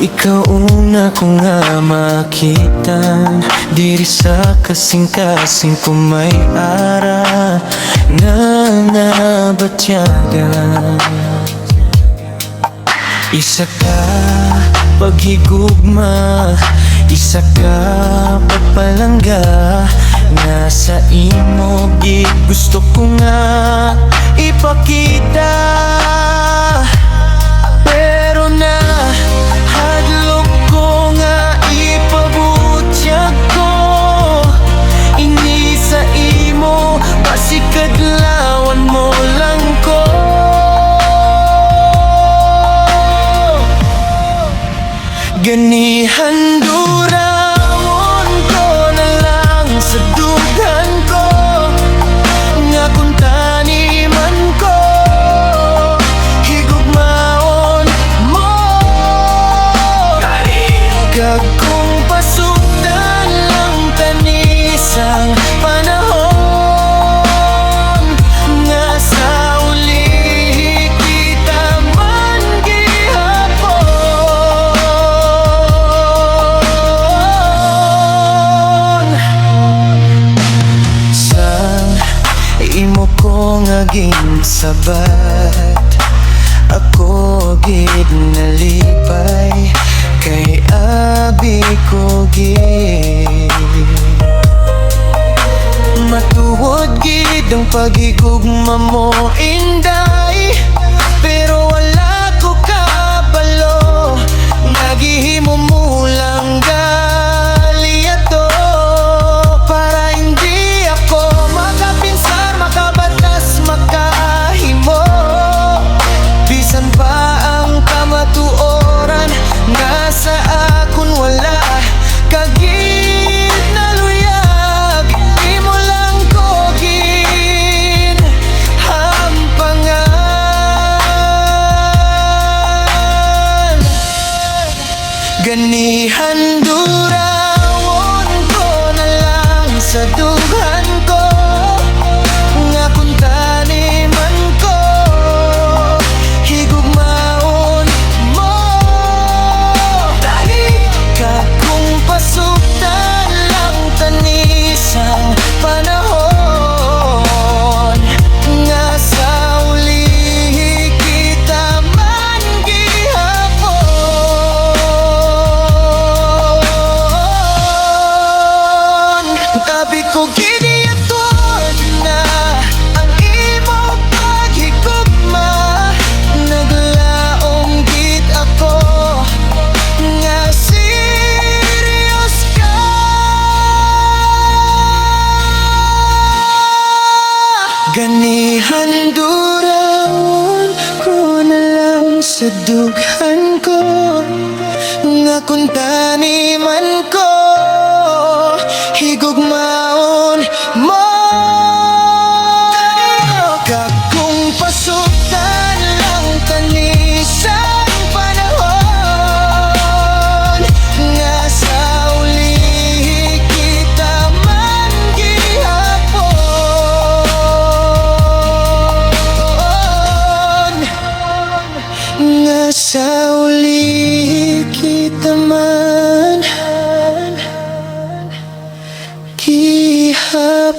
Ikaw una ko nga makita diri sa kasing-kasing ko may ara nga nabatyaga. Isa ka paghigugma, isa ka pagpalangga, nga sa imo gid gusto ko nga ipakita. Pero na hadlok ko nga ipabutyag ko ini sa imo, basikadlawan mo lang ko. Ganihan durawon ko na lang sa dughan ko, nga kung taniman ko higugmaon mo. Kag kung pasugdan lang tanisang panahon, nga sa uli kita man gihapon. Sang imo ko nga ginsabat, ako gid nalipay kay abi ko gid. Matuod gid ang pagigugma mo inday, pero wala ko kabalo, nagihimo mo lang gali ato, para hindi ako makapinsar, makabatas, makahimo. Bisan pa ang kamatuoran nga sa akon wala kagid naluyag, imo lang ko gid hampangan. Ganihan durawon ko na lang sa dughan ko, nga kung taniman ko higugmaon mo. Ka kung pasugdan lang tanisang panahon, nga sa uli kita man gihapon. Tabi ko gidi atod na ang imo paghigugma, naglaom gid ako nga serious ka. Ganihan durawon ko na lang sa dughan ko, nga kung taniman ko higugmaon mo. Kag kung pasugdan lang tanisang panahon, nga sa uli kita man gihapon, nga sa uli kita man gihapon.